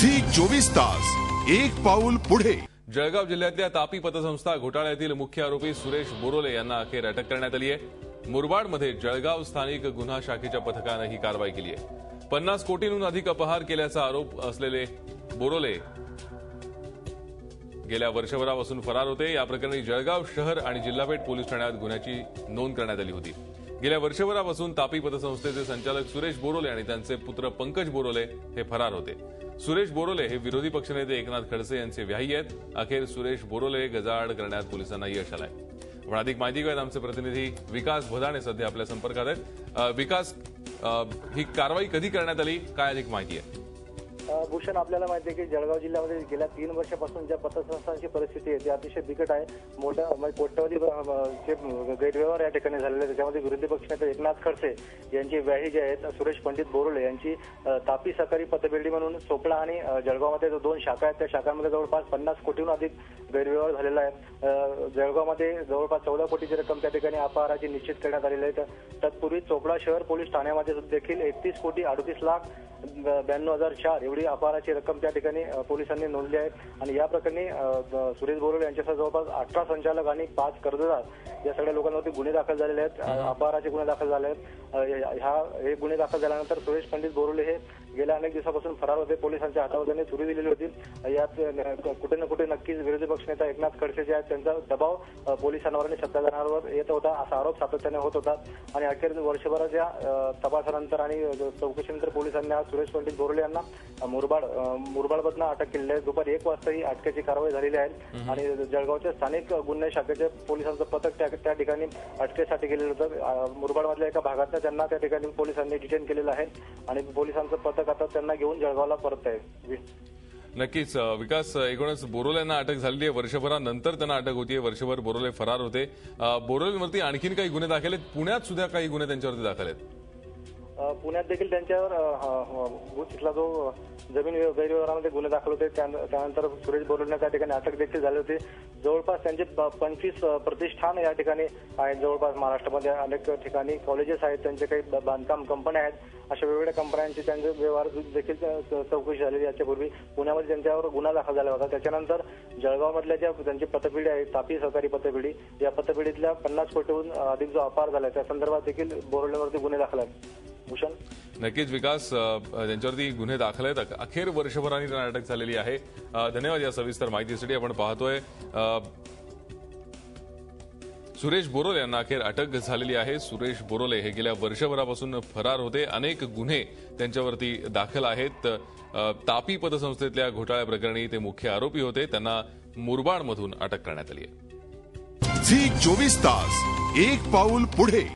Zee 24 तास एक पाऊल पुढे। जळगाव जिल्ह्यातल्या तापी पतसंस्था घोटाळ्यातील मुख्य आरोपी सुरेश बोरोले यांना अखेर अटक करण्यात आली आहे। मुरबाडमध्ये जळगाव स्थानिक गुन्हा शाखेच्या पथकानं ही कारवाई केली आहे। 50 कोटींहून अधिक अपहार केल्याचा आरोप असलेले बोरोले गेल्या वर्षभरापासून फरार होते। या प्रकरणी जळगाव शहर आणि जिल्हापेठ पोलीस ठाण्यात गुन्ह्याची नोंद करण्यात आली होती। गेल्या वर्षभरापासून तापी पतसंस्थेचे संचालक सुरेश बोरोले आणि त्यांचे पुत्र पंकज बोरोले हे फरार होते। सुरेश बोरोले हे विरोधी पक्षनेते एकनाथ खडसे यांचे व्याही आहेत। अखेर सुरेश बोरोले गजाआड करण्यात पोलिसांना यश आलंय। आपण अधिक माहिती घेऊयात। आमचे प्रतिनिधी विकास भदाणे सध्या आपल्या संपर्कात आहेत। विकास, ही कारवाई कधी करण्यात आली, काय अधिक माहिती आहे? भूषण, आपल्याला माहिती आहे की जळगाव जिल्ह्यामध्ये गेल्या 3 वर्षापासून ज्या पतसंस्थांची परिस्थिती आहे ती अतिशय बिकट आहे। मोठ्या कोट्यवधी गैरव्यवहार या ठिकाणी झालेले आहेत। त्याच्यामध्ये विरोधी पक्षनेते एकनाथ खडसे यांची व्याही जे आहेत सुरेश पंडित बोरोले यांची तापी सहकारी पतपेढी म्हणून चोपडा आणि जळगावमध्ये 2 शाखा आहेत। त्या शाखांमध्ये जवळपास 50 कोटींहून अधिक गैरव्यवहार झालेला आहे। जळगावमध्ये जवळपास 14 कोटीची रक्कम त्या ठिकाणी अपहाराची निश्चित करण्यात आलेली आहे। तत्पूर्वी चोपडा शहर पोलीस ठाण्यामध्ये देखील 31 कोटी 38 लाख 92,004 एवढी अपहाराची रक्कम त्या ठिकाणी पोलिसांनी नोंदली आहे। आणि या प्रकरणी सुरेश बोरोले यांच्यासह जवळपास 18 संचालक आणि 5 कर्जदार या सगळ्या लोकांवरती गुन्हे दाखल झालेले आहेत। अपहाराचे गुन्हे दाखल झाले आहेत। हे गुन्हे दाखल झाल्यानंतर सुरेश पंडित बोरोले हे गेल्या अनेक दिवसापासून फरार होते। पोलिसांच्या हातावर त्यांनी सुरी दिलेली होती। यात कुठे ना कुठे नक्कीच विरोधी पक्षनेता एकनाथ खडसे जे आहेत त्यांचा दबाव पोलिसांवर आणि सत्ताधाऱ्यांवर येत होता, असा आरोप सातत्याने होत होता। आणि अखेर वर्षभराच्या तपासानंतर आणि चौकशीनंतर पोलिसांनी आज सुरेश पंडित बोरोले यांना मुरबाडमधून अटक केलेली आहे। दुपारी 1 वाजता ही अटकेची कारवाई झालेली आहे। आणि जळगावच्या स्थानिक गुन्हे शाखेचे पोलिसांचं पथक त्या ठिकाणी अटकेसाठी गेलेलं होतं। मुरबाडमधल्या एका भागात त्यांना त्या ठिकाणी पोलिसांनी डिटेन केलेलं आहे आणि पोलिसांचं पथक आता त्यांना घेऊन जळगावला परत आहे। नक्कीच विकास, एकूणच बोरोलेंना अटक झालेली आहे। वर्षभरानंतर त्यांना अटक होतीये। वर्षभर बोरोले फरार होते। बोरोलेंवरती आणखीन काही गुन्हे दाखल आहेत। पुण्यात सुद्धा काही गुन्हे त्यांच्यावरती दाखल आहेत। पुण्यात देखील त्यांच्यावर तिथला जो जमीन गैरव्यवहारामध्ये गुन्हे दाखल होते। त्यानंतर सुरेश बोरोलेंना त्या ठिकाणी अटक देखील झाली होती। जवळपास त्यांचे 25 प्रतिष्ठान या ठिकाणी आहेत। जवळपास महाराष्ट्रामध्ये अनेक ठिकाणी कॉलेजेस आहेत, त्यांचे काही बांधकाम कंपन्या आहेत। अशा वेगवेगळ्या कंपन्यांचे त्यांचे व्यवहार देखील चौकशी झालेली। याच्यापूर्वी पुण्यामध्ये त्यांच्यावर गुन्हा दाखल झाला होता। त्याच्यानंतर जळगावमधल्या ज्या त्यांची पतपेढी आहे तापी सहकारी पतपेढी, या पतपेढीतल्या 50 कोटीहून अधिक जो अपहार झाला त्या संदर्भात देखील बोरोलेंवरती गुन्हे दाखल आहेत। भूषण, नक्कीच विकास, त्यांच्यावरती गुन्हे दाखल आहेत। अखेर वर्षभराने त्यांना अटक झालेली आहे। धन्यवाद या सविस्तर माहितीसाठी। आपण पाहतोय सुरेश बोरोले यांना अखेर अटक झालेली आहे। सुरेश बोरोले हे गेल्या वर्षभरापासून फरार होते। अनेक गुन्हे त्यांच्यावरती दाखल आहेत। तापी पतसंस्थेतल्या घोटाळ्या प्रकरणी ते मुख्य आरोपी होते। त्यांना मुरबाडमधून अटक करण्यात आली आहे। झी 24 तास एक पाऊल पुढे।